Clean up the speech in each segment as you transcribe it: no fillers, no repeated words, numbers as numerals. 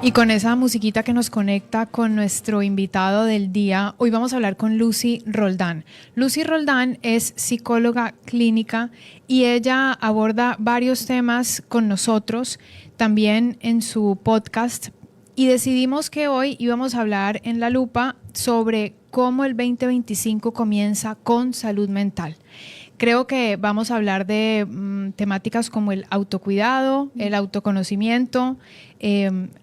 Y con esa musiquita que nos conecta con nuestro invitado del día, hoy vamos a hablar con Lucy Roldán. Lucy Roldán es psicóloga clínica y ella aborda varios temas con nosotros, también en su podcast. Y decidimos que hoy íbamos a hablar en La Lupa sobre cómo el 2025 comienza con salud mental. Creo que vamos a hablar de temáticas como el autocuidado, el autoconocimiento,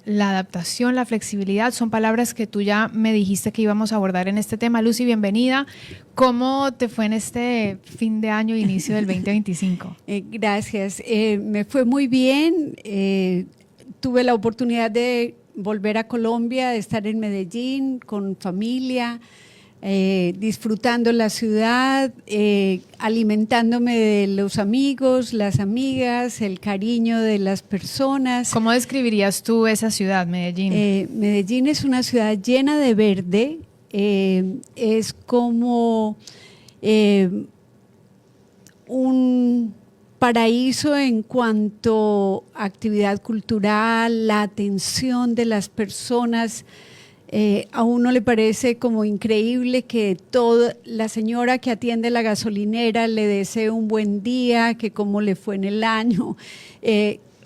la adaptación, la flexibilidad. Son palabras que tú ya me dijiste que íbamos a abordar en este tema. Lucy, bienvenida. ¿Cómo te fue en este fin de año, inicio del 2025? Gracias. Me fue muy bien. Tuve la oportunidad de volver a Colombia, de estar en Medellín con familia. Disfrutando la ciudad, alimentándome de los amigos, las amigas, el cariño de las personas. ¿Cómo describirías tú esa ciudad, Medellín? Medellín es una ciudad llena de verde, es como un paraíso en cuanto a actividad cultural, la atención de las personas. A uno le parece como increíble que la señora que atiende la gasolinera le desee un buen día, que cómo le fue en el año.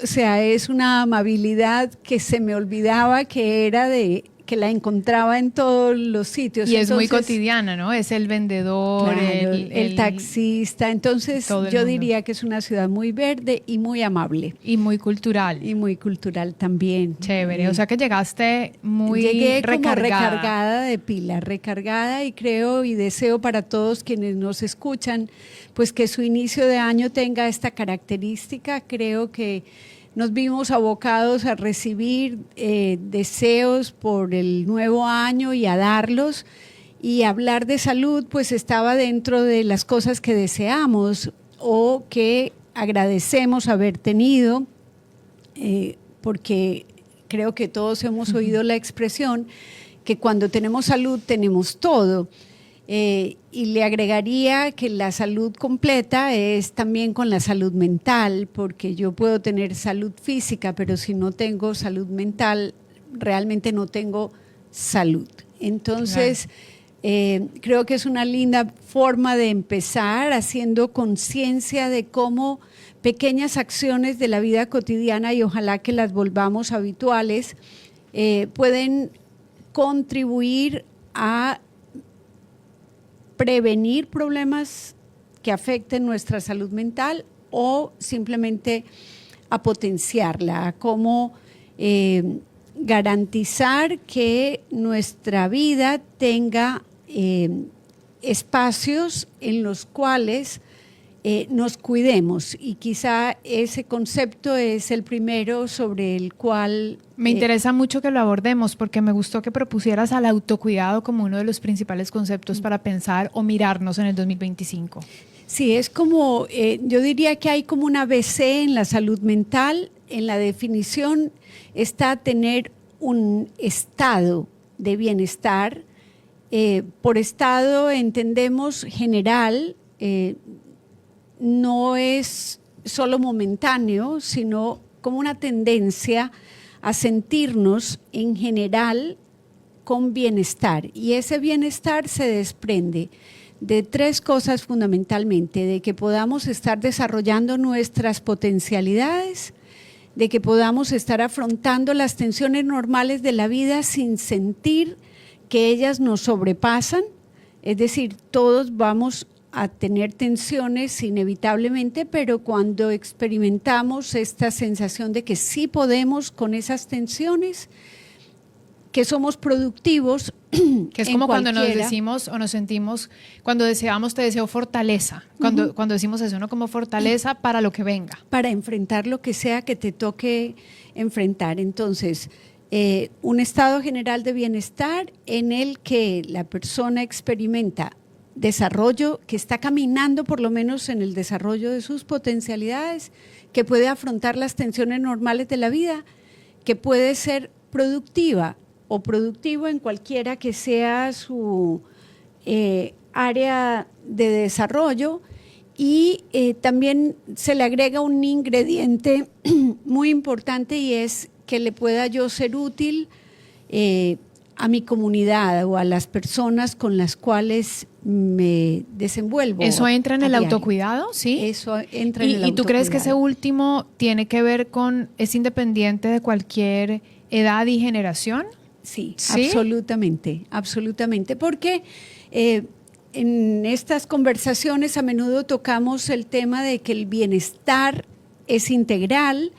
O sea, es una amabilidad que se me olvidaba que era que la encontraba en todos los sitios. Y entonces, es muy cotidiana, ¿no? Es el vendedor, claro, el taxista. Entonces yo diría que es una ciudad muy verde y muy amable. Y muy cultural. Y muy cultural también. Chévere, o sea que llegaste Llegué recargada. Como recargada de pila, recargada, y creo y deseo para todos quienes nos escuchan, pues que su inicio de año tenga esta característica. Creo que nos vimos abocados a recibir deseos por el nuevo año y a darlos, y hablar de salud pues estaba dentro de las cosas que deseamos o que agradecemos haber tenido, porque creo que todos hemos oído la expresión que cuando tenemos salud tenemos todo. Y le agregaría que la salud completa es también con la salud mental, porque yo puedo tener salud física, pero si no tengo salud mental, realmente no tengo salud. Entonces, creo que es una linda forma de empezar haciendo conciencia de cómo pequeñas acciones de la vida cotidiana, y ojalá que las volvamos habituales, pueden contribuir a prevenir problemas que afecten nuestra salud mental o simplemente a potenciarla, a cómo garantizar que nuestra vida tenga espacios en los cuales nos cuidemos, y quizá ese concepto es el primero sobre el cual… Me interesa mucho que lo abordemos, porque me gustó que propusieras al autocuidado como uno de los principales conceptos para pensar o mirarnos en el 2025. Sí, es como, yo diría que hay como una ABC en la salud mental. En la definición está tener un estado de bienestar. Por estado entendemos general, no es solo momentáneo, sino como una tendencia a sentirnos en general con bienestar. Y ese bienestar se desprende de tres cosas fundamentalmente: de que podamos estar desarrollando nuestras potencialidades, de que podamos estar afrontando las tensiones normales de la vida sin sentir que ellas nos sobrepasan. Es decir, todos vamos a tener tensiones inevitablemente, pero cuando experimentamos esta sensación de que sí podemos con esas tensiones, que somos productivos. Que es como cuando nos decimos o nos sentimos, cuando deseamos, te deseo fortaleza, cuando decimos eso, ¿no? Como fortaleza para lo que venga. Para enfrentar lo que sea que te toque enfrentar. Entonces, un estado general de bienestar en el que la persona experimenta desarrollo, que está caminando por lo menos en el desarrollo de sus potencialidades, que puede afrontar las tensiones normales de la vida, que puede ser productiva o productivo en cualquiera que sea su área de desarrollo. Y también se le agrega un ingrediente muy importante, y es que le pueda yo ser útil a mi comunidad o a las personas con las cuales me desenvuelvo. ¿Eso entra en el diario. autocuidado? Sí. Eso entra en el autocuidado. ¿Y tú crees que ese último tiene que ver con, es independiente de cualquier edad y generación? Sí, ¿Sí? absolutamente, absolutamente, porque en estas conversaciones a menudo tocamos el tema de que el bienestar es integral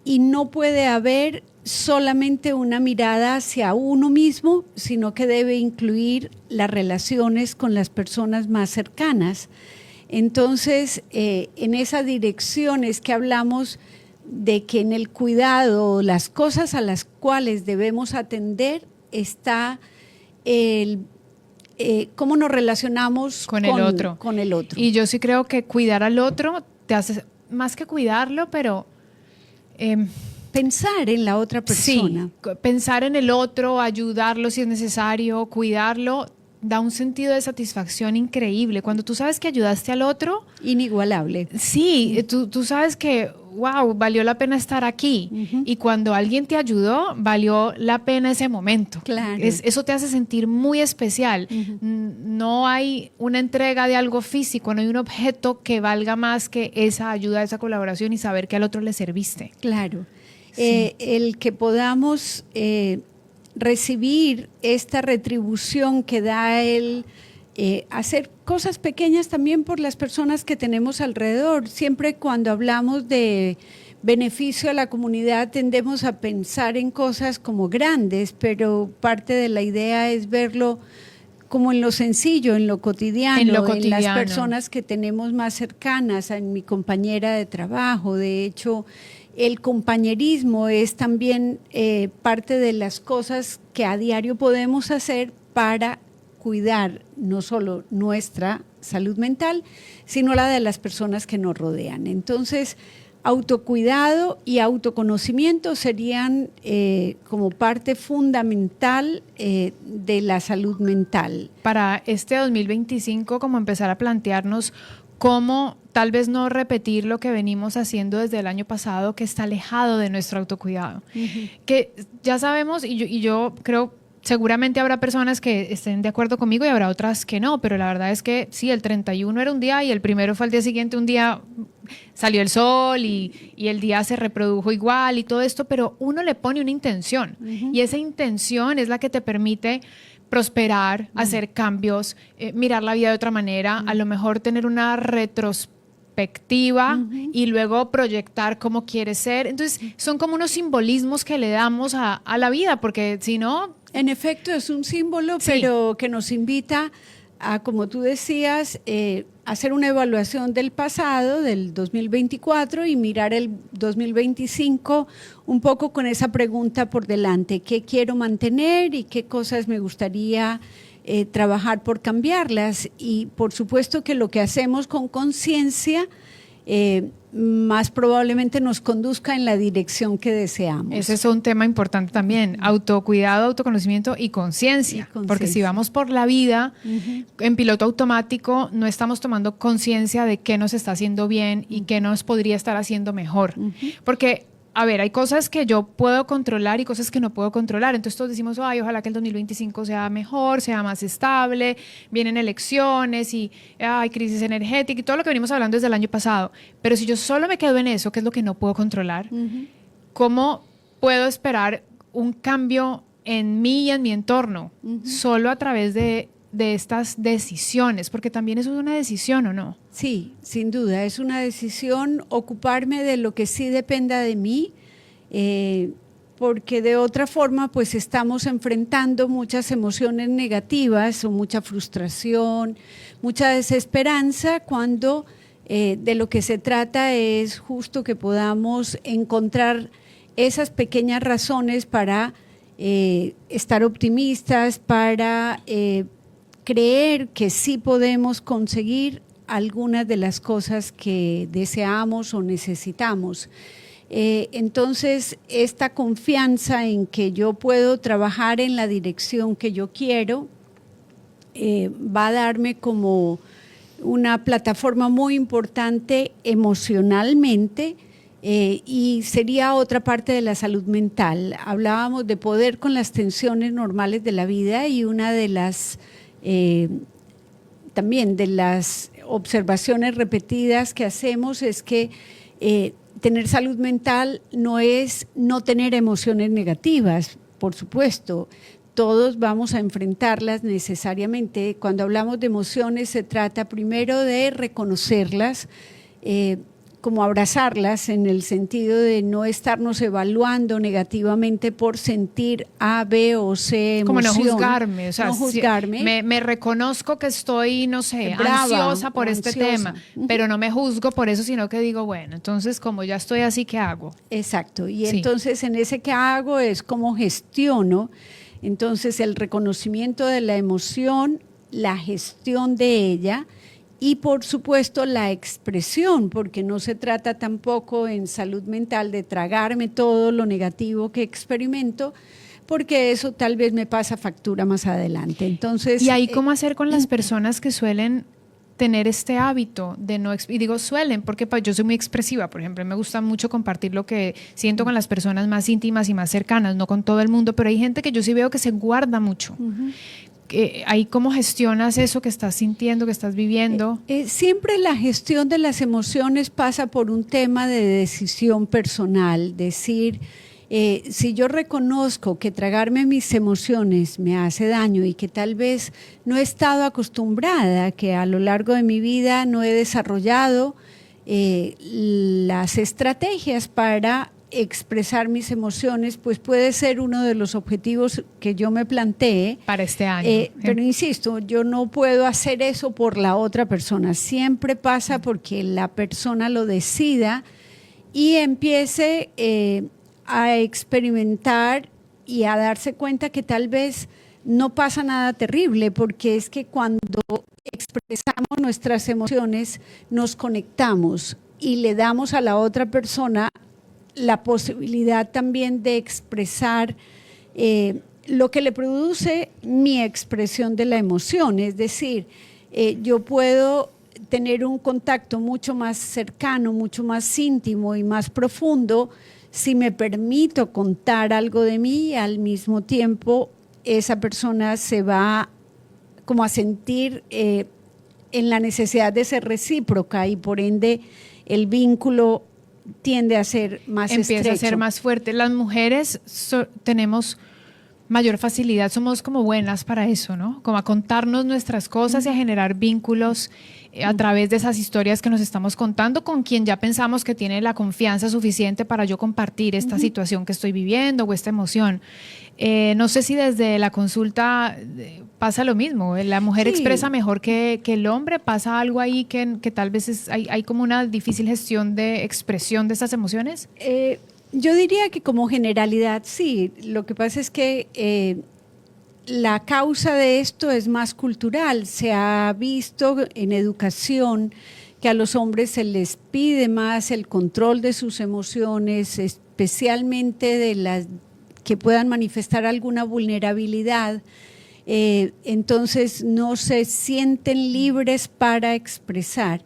y no puede haber solamente una mirada hacia uno mismo, sino que debe incluir las relaciones con las personas más cercanas. Entonces, en esa dirección es que hablamos de que en el cuidado, las cosas a las cuales debemos atender, está cómo nos relacionamos con el otro. Con el otro. Y yo sí creo que cuidar al otro te hace, más que cuidarlo, pero pensar en la otra persona. Sí, pensar en el otro, ayudarlo si es necesario, cuidarlo, da un sentido de satisfacción increíble. Cuando tú sabes que ayudaste al otro. Inigualable. Sí, tú sabes que, wow, valió la pena estar aquí. Uh-huh. Y cuando alguien te ayudó, valió la pena ese momento. Claro. Eso te hace sentir muy especial. Uh-huh. No hay una entrega de algo físico, no hay un objeto que valga más que esa ayuda, esa colaboración y saber que al otro le serviste. Claro. Sí. El que podamos recibir esta retribución que da el hacer cosas pequeñas también por las personas que tenemos alrededor. Siempre cuando hablamos de beneficio a la comunidad tendemos a pensar en cosas como grandes, pero parte de la idea es verlo como en lo sencillo, en lo cotidiano, en las personas que tenemos más cercanas, en mi compañera de trabajo. De hecho, el compañerismo es también parte de las cosas que a diario podemos hacer para cuidar no solo nuestra salud mental, sino la de las personas que nos rodean. Entonces, autocuidado y autoconocimiento serían como parte fundamental de la salud mental. Para este 2025, como empezar a plantearnos cómo tal vez no repetir lo que venimos haciendo desde el año pasado, que está alejado de nuestro autocuidado. Uh-huh. Que ya sabemos, y yo creo, seguramente habrá personas que estén de acuerdo conmigo y habrá otras que no, pero la verdad es que sí, el 31 era un día y el primero fue al día siguiente, un día salió el sol y el día se reprodujo igual y todo esto, pero uno le pone una intención. Uh-huh. Y esa intención es la que te permite prosperar, hacer cambios, mirar la vida de otra manera, a lo mejor tener una retrospectiva y luego proyectar cómo quieres ser. Entonces, son como unos simbolismos que le damos a la vida, porque si no... En efecto, es un símbolo, pero que nos invita a, como tú decías, hacer una evaluación del pasado, del 2024, y mirar el 2025 un poco con esa pregunta por delante: ¿qué quiero mantener y qué cosas me gustaría trabajar por cambiarlas? Y por supuesto que lo que hacemos con conciencia más probablemente nos conduzca en la dirección que deseamos. Ese es un tema importante también: autocuidado, autoconocimiento y conciencia. Porque si vamos por la vida en piloto automático, no estamos tomando conciencia de qué nos está haciendo bien y qué nos podría estar haciendo mejor. Porque, a ver, hay cosas que yo puedo controlar y cosas que no puedo controlar. Entonces todos decimos, ay, ojalá que el 2025 sea mejor, sea más estable, vienen elecciones y hay crisis energética y todo lo que venimos hablando desde el año pasado. Pero si yo solo me quedo en eso, que es lo que no puedo controlar, ¿cómo puedo esperar un cambio en mí y en mi entorno? Solo a través de estas decisiones, porque también eso es una decisión, ¿o no? Sí, sin duda, es una decisión ocuparme de lo que sí dependa de mí, porque de otra forma pues estamos enfrentando muchas emociones negativas o mucha frustración, mucha desesperanza, cuando de lo que se trata es justo que podamos encontrar esas pequeñas razones para estar optimistas, para creer que sí podemos conseguir algunas de las cosas que deseamos o necesitamos. Entonces, esta confianza en que yo puedo trabajar en la dirección que yo quiero va a darme como una plataforma muy importante emocionalmente Y sería otra parte de la salud mental. Hablábamos de poder con las tensiones normales de la vida y una de las, también de las observaciones repetidas que hacemos es que tener salud mental no es no tener emociones negativas, por supuesto. Todos vamos a enfrentarlas necesariamente. Cuando hablamos de emociones se trata primero de reconocerlas, como abrazarlas en el sentido de no estarnos evaluando negativamente por sentir A, B o C emoción. Como no juzgarme, o sea, no juzgarme. Me reconozco que estoy, no sé, brava, ansiosa por este ansiosa. tema, pero no me juzgo por eso, sino que digo, bueno, entonces como ya estoy así, ¿qué hago? Exacto, y Sí. entonces en ese ¿qué hago? Es cómo gestiono. Entonces el reconocimiento de la emoción, la gestión de ella y por supuesto la expresión, porque no se trata tampoco en salud mental de tragarme todo lo negativo que experimento, porque eso tal vez me pasa factura más adelante. Entonces, ¿Y ahí cómo hacer con las personas que suelen tener este hábito de no, y digo suelen, porque pues, yo soy muy expresiva, por ejemplo, me gusta mucho compartir lo que siento con las personas más íntimas y más cercanas, no con todo el mundo, pero hay gente que yo sí veo que se guarda mucho. Ahí cómo gestionas eso que estás sintiendo, que estás viviendo. Siempre la gestión de las emociones pasa por un tema de decisión personal, decir, si yo reconozco que tragarme mis emociones me hace daño y que tal vez no he estado acostumbrada, que a lo largo de mi vida no he desarrollado las estrategias para expresar mis emociones, pues puede ser uno de los objetivos que yo me planteé para este año. Pero insisto, yo no puedo hacer eso por la otra persona. Siempre pasa porque la persona lo decida y empiece a experimentar y a darse cuenta que tal vez no pasa nada terrible, porque es que cuando expresamos nuestras emociones nos conectamos y le damos a la otra persona la posibilidad también de expresar lo que le produce mi expresión de la emoción. Es decir, yo puedo tener un contacto mucho más cercano, mucho más íntimo y más profundo si me permito contar algo de mí y al mismo tiempo esa persona se va como a sentir en la necesidad de ser recíproca y por ende el vínculo tiende a ser más estrecho. Empieza a ser más fuerte. Las mujeres tenemos mayor facilidad, somos como buenas para eso, ¿no? Como a contarnos nuestras cosas y a generar vínculos a través de esas historias que nos estamos contando con quien ya pensamos que tiene la confianza suficiente para yo compartir esta situación que estoy viviendo o esta emoción. No sé si desde la consulta pasa lo mismo, la mujer expresa mejor que el hombre, pasa algo ahí que tal vez hay como una difícil gestión de expresión de estas emociones. Yo diría que como generalidad sí, lo que pasa es que la causa de esto es más cultural. Se ha visto en educación que a los hombres se les pide más el control de sus emociones, especialmente de las que puedan manifestar alguna vulnerabilidad. Entonces no se sienten libres para expresar.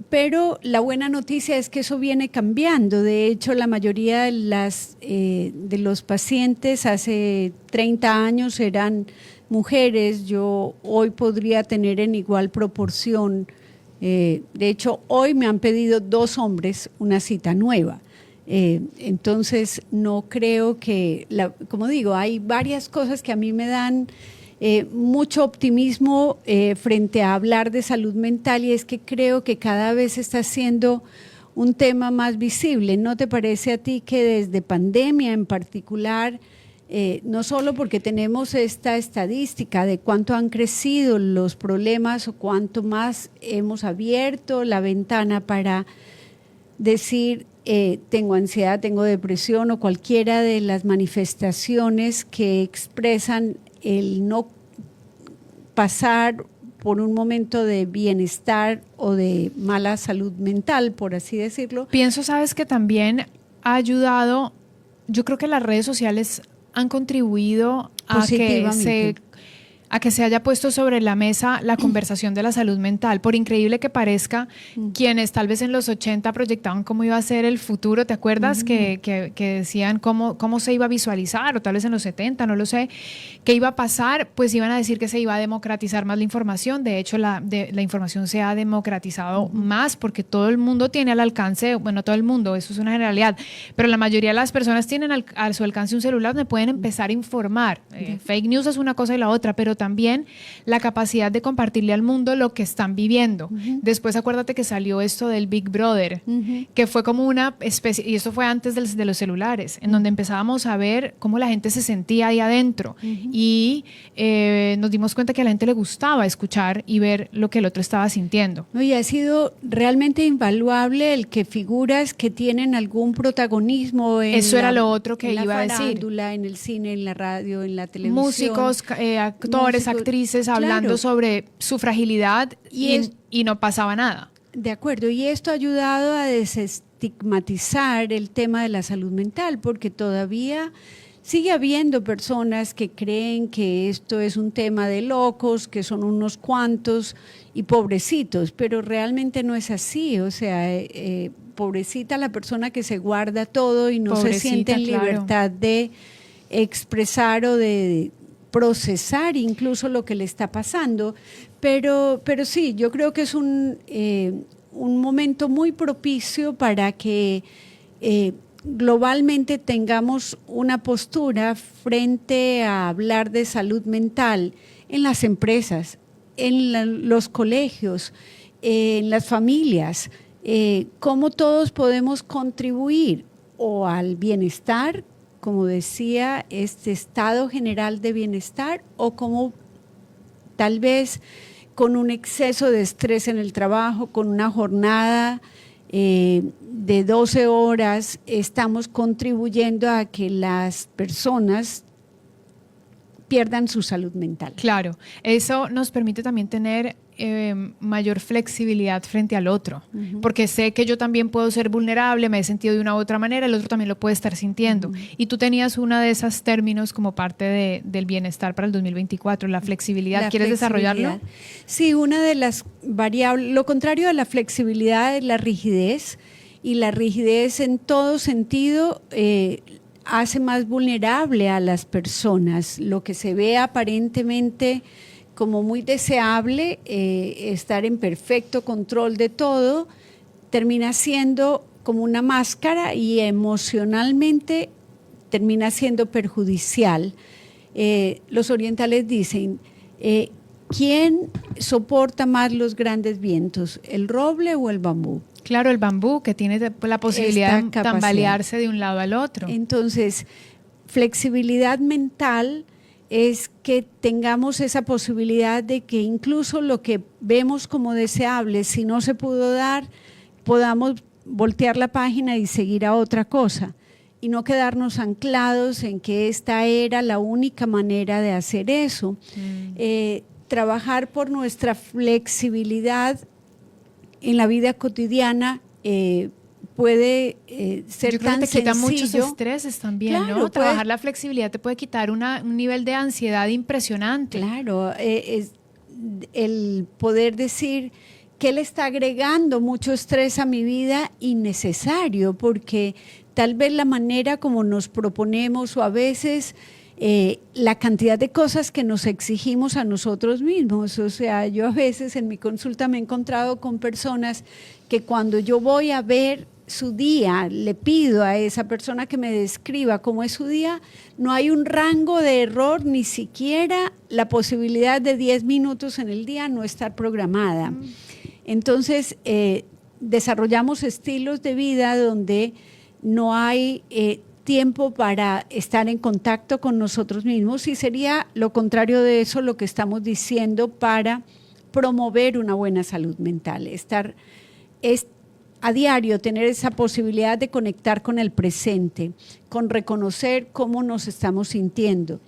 Pero la buena noticia es que eso viene cambiando. De hecho, la mayoría de los pacientes hace 30 años eran mujeres. Yo hoy podría tener en igual proporción. De hecho, hoy me han pedido 2 hombres una cita nueva. Entonces, no creo que, como digo, hay varias cosas que a mí me dan mucho optimismo frente a hablar de salud mental y es que creo que cada vez está siendo un tema más visible. ¿No te parece a ti que desde pandemia en particular, no solo porque tenemos esta estadística de cuánto han crecido los problemas o cuánto más hemos abierto la ventana para decir tengo ansiedad, tengo depresión o cualquiera de las manifestaciones que expresan el no pasar por un momento de bienestar o de mala salud mental, por así decirlo? Pienso, sabes, que también ha ayudado, yo creo que las redes sociales han contribuido a que a que se haya puesto sobre la mesa la conversación de la salud mental. Por increíble que parezca, quienes tal vez en los 80 proyectaban cómo iba a ser el futuro, ¿te acuerdas? Que decían cómo se iba a visualizar, o tal vez en los 70, no lo sé, qué iba a pasar, pues iban a decir que se iba a democratizar más la información. De hecho, la información se ha democratizado más porque todo el mundo tiene al alcance, bueno, todo el mundo, eso es una generalidad, pero la mayoría de las personas tienen a su alcance un celular donde pueden empezar a informar. Fake news es una cosa y la otra, pero también la capacidad de compartirle al mundo lo que están viviendo. Después acuérdate que salió esto del Big Brother, que fue como una especie, y esto fue antes de los celulares, en donde empezábamos a ver cómo la gente se sentía ahí adentro y nos dimos cuenta que a la gente le gustaba escuchar y ver lo que el otro estaba sintiendo. No, y ha sido realmente invaluable el que figuras que tienen algún protagonismo en eso era lo otro que iba a decir. En el cine, en la radio, en la televisión. Músicos, actores, actrices, hablando sobre su fragilidad y no pasaba nada. De acuerdo, y esto ha ayudado a desestigmatizar el tema de la salud mental, porque todavía sigue habiendo personas que creen que esto es un tema de locos, que son unos cuantos y pobrecitos, pero realmente no es así. O sea, pobrecita la persona que se guarda todo y no pobrecita, se siente en libertad de expresar o de procesar incluso lo que le está pasando. Pero sí, yo creo que es un momento muy propicio para que globalmente tengamos una postura frente a hablar de salud mental en las empresas, en los colegios, en las familias, cómo todos podemos contribuir o al bienestar, como decía, este estado general de bienestar, o como tal vez con un exceso de estrés en el trabajo, con una jornada de 12 horas, estamos contribuyendo a que las personas pierdan su salud mental. Claro, eso nos permite también tener mayor flexibilidad frente al otro, porque sé que yo también puedo ser vulnerable, me he sentido de una u otra manera, el otro también lo puede estar sintiendo. Y tú tenías una de esos términos como parte del bienestar para el 2024, la flexibilidad. ¿Quieres desarrollarlo? Sí, una de las variables, lo contrario de la flexibilidad es la rigidez, y la rigidez en todo sentido hace más vulnerable a las personas. Lo que se ve aparentemente como muy deseable, estar en perfecto control de todo, termina siendo como una máscara y emocionalmente termina siendo perjudicial. Los orientales dicen, ¿quién soporta más los grandes vientos, el roble o el bambú? Claro, el bambú, que tiene la posibilidad de tambalearse de un lado al otro. Entonces, flexibilidad mental es que tengamos esa posibilidad de que incluso lo que vemos como deseable, si no se pudo dar, podamos voltear la página y seguir a otra cosa, y no quedarnos anclados en que esta era la única manera de hacer eso. Trabajar por nuestra flexibilidad en la vida cotidiana puede ser tan sencillo. Yo creo que te quita muchos estreses también, claro, ¿no? Trabajar la flexibilidad te puede quitar un nivel de ansiedad impresionante. Claro, es el poder decir que le está agregando mucho estrés a mi vida innecesario, porque tal vez la manera como nos proponemos o a veces la cantidad de cosas que nos exigimos a nosotros mismos. O sea, yo a veces en mi consulta me he encontrado con personas que cuando yo voy a ver su día, le pido a esa persona que me describa cómo es su día, no hay un rango de error, ni siquiera la posibilidad de 10 minutos en el día no estar programada. Entonces, desarrollamos estilos de vida donde no hay tiempo para estar en contacto con nosotros mismos, y sería lo contrario de eso lo que estamos diciendo para promover una buena salud mental. A diario tener esa posibilidad de conectar con el presente, con reconocer cómo nos estamos sintiendo,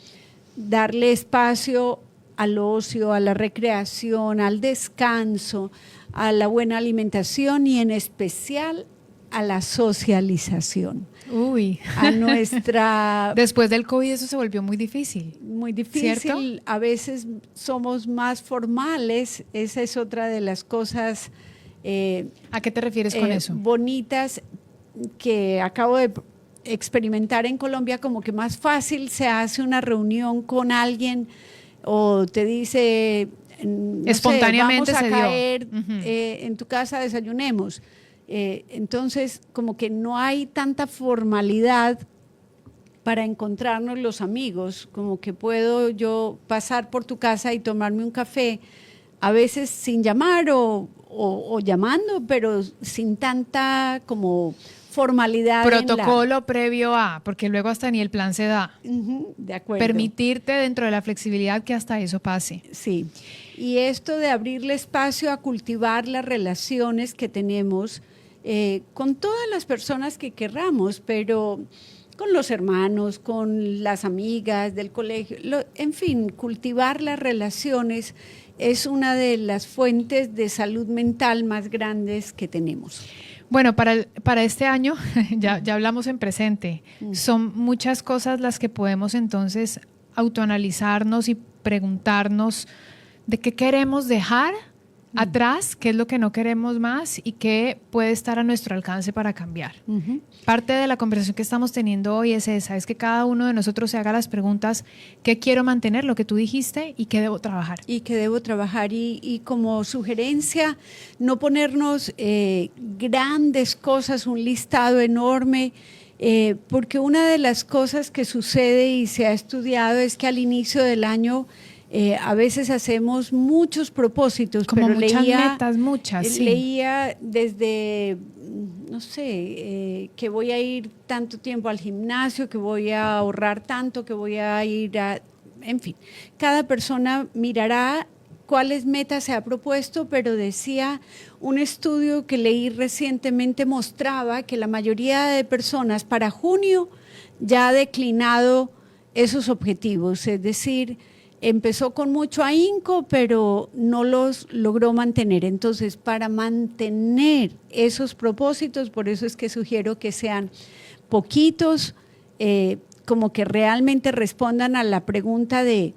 darle espacio al ocio, a la recreación, al descanso, a la buena alimentación y en especial a la socialización. Uy. a nuestra... Después del COVID eso se volvió muy difícil. Muy difícil, ¿cierto? A veces somos más formales, esa es otra de las cosas ¿A qué te refieres con eso? bonitas que acabo de experimentar en Colombia, como que más fácil se hace una reunión con alguien o te dice, no espontáneamente sé, vamos a se dio. caer en tu casa, desayunemos. Entonces, como que no hay tanta formalidad para encontrarnos los amigos, como que puedo yo pasar por tu casa y tomarme un café, a veces sin llamar o llamando, pero sin tanta como formalidad. Protocolo previo a, porque luego hasta ni el plan se da. De acuerdo. Permitirte dentro de la flexibilidad que hasta eso pase. Sí, y esto de abrirle espacio a cultivar las relaciones que tenemos con todas las personas que querramos, pero con los hermanos, con las amigas del colegio, en fin, cultivar las relaciones es una de las fuentes de salud mental más grandes que tenemos. Bueno, para este año, ya hablamos en presente, son muchas cosas las que podemos entonces autoanalizarnos y preguntarnos de qué queremos dejar atrás, qué es lo que no queremos más y qué puede estar a nuestro alcance para cambiar. Parte de la conversación que estamos teniendo hoy es esa, es que cada uno de nosotros se haga las preguntas, ¿qué quiero mantener, lo que tú dijiste, y qué debo trabajar? Y que debo trabajar y como sugerencia, no ponernos grandes cosas, un listado enorme, porque una de las cosas que sucede y se ha estudiado es que al inicio del año a veces hacemos muchos propósitos, como pero muchas metas, sí. Leía desde, no sé, que voy a ir tanto tiempo al gimnasio, que voy a ahorrar tanto, que voy a ir a... En fin, cada persona mirará cuáles metas se ha propuesto, pero decía un estudio que leí recientemente mostraba que la mayoría de personas para junio ya ha declinado esos objetivos, es decir, empezó con mucho ahínco, pero no los logró mantener. Entonces, para mantener esos propósitos, por eso es que sugiero que sean poquitos, como que realmente respondan a la pregunta de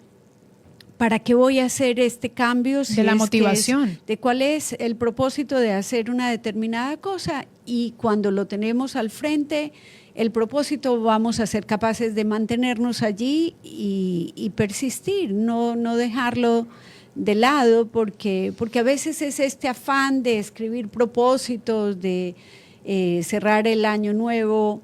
¿para qué voy a hacer este cambio? De la motivación. De cuál es el propósito de hacer una determinada cosa, y cuando lo tenemos al frente, el propósito, vamos a ser capaces de mantenernos allí y persistir, no dejarlo de lado, porque a veces es este afán de escribir propósitos, de cerrar el año nuevo,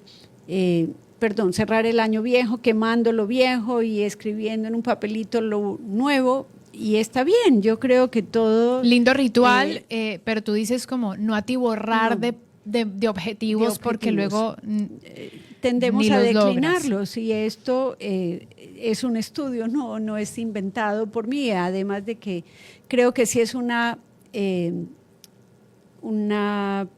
cerrar el año viejo, quemando lo viejo y escribiendo en un papelito lo nuevo. Y está bien, yo creo que todo... Lindo ritual, pero tú dices como no atiborrar de objetivos, porque luego tendemos a declinarlos logras. Y esto es un estudio, no es inventado por mí, además de que creo que sí es una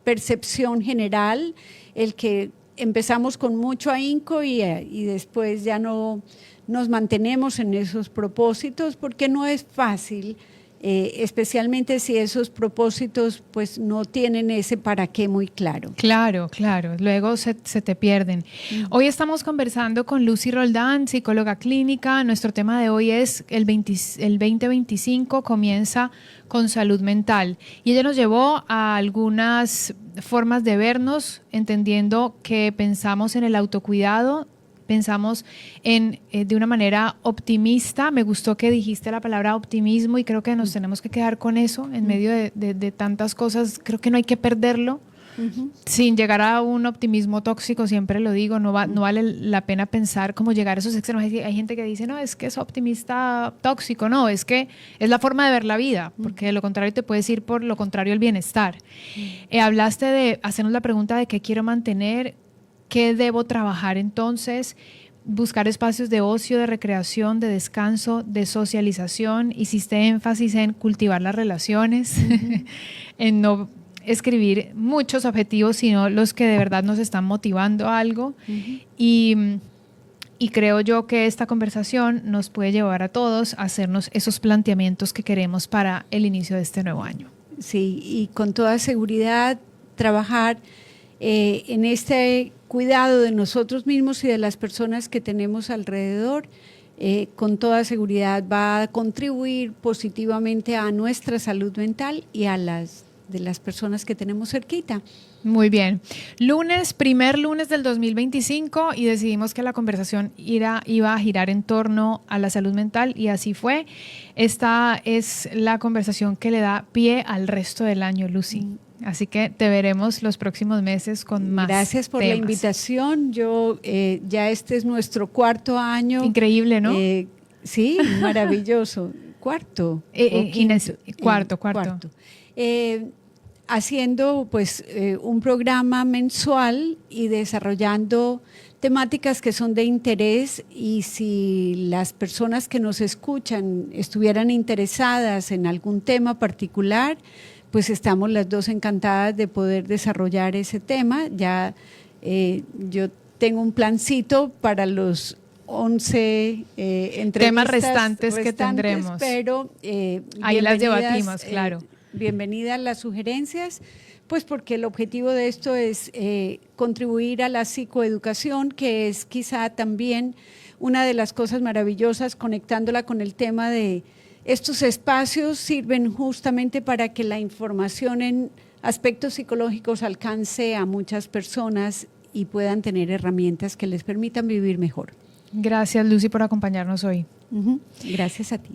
percepción general el que empezamos con mucho ahínco y después ya no nos mantenemos en esos propósitos, porque no es fácil, especialmente si esos propósitos pues no tienen ese para qué muy claro. Claro, luego se te pierden. Hoy estamos conversando con Lucy Roldán, psicóloga clínica. Nuestro tema de hoy es el 2025 comienza con salud mental, y ella nos llevó a algunas formas de vernos, entendiendo que pensamos en el autocuidado, pensamos de una manera optimista. Me gustó que dijiste la palabra optimismo y creo que nos tenemos que quedar con eso en medio de tantas cosas. Creo que no hay que perderlo sin llegar a un optimismo tóxico, siempre lo digo, no vale la pena pensar cómo llegar a esos extremos. Hay gente que dice, no, es que es optimista tóxico. No, es que es la forma de ver la vida, porque de lo contrario te puedes ir por lo contrario el bienestar. Hablaste de hacernos la pregunta de qué quiero mantener, qué debo trabajar entonces, buscar espacios de ocio, de recreación, de descanso, de socialización. Hiciste énfasis en cultivar las relaciones, en no escribir muchos objetivos, sino los que de verdad nos están motivando a algo. Y creo yo que esta conversación nos puede llevar a todos a hacernos esos planteamientos que queremos para el inicio de este nuevo año. Sí, y con toda seguridad trabajar en este cuidado de nosotros mismos y de las personas que tenemos alrededor, con toda seguridad va a contribuir positivamente a nuestra salud mental y a las de las personas que tenemos cerquita. Muy bien. Primer lunes del 2025 y decidimos que la conversación iba a girar en torno a la salud mental y así fue. Esta es la conversación que le da pie al resto del año, Lucy. Así que te veremos los próximos meses con más Gracias por temas. la invitación. Ya este es nuestro 4º año. Increíble, ¿no? Sí, maravilloso. Cuarto. Cuarto. Haciendo pues un programa mensual y desarrollando temáticas que son de interés, y si las personas que nos escuchan estuvieran interesadas en algún tema particular, pues estamos las dos encantadas de poder desarrollar ese tema. Ya yo tengo un plancito para los 11 temas restantes que tendremos, pero ahí las debatimos, claro. Bienvenidas las sugerencias, pues porque el objetivo de esto es contribuir a la psicoeducación, que es quizá también una de las cosas maravillosas, conectándola con el tema de estos espacios sirven justamente para que la información en aspectos psicológicos alcance a muchas personas y puedan tener herramientas que les permitan vivir mejor. Gracias, Lucy, por acompañarnos hoy. Gracias a ti.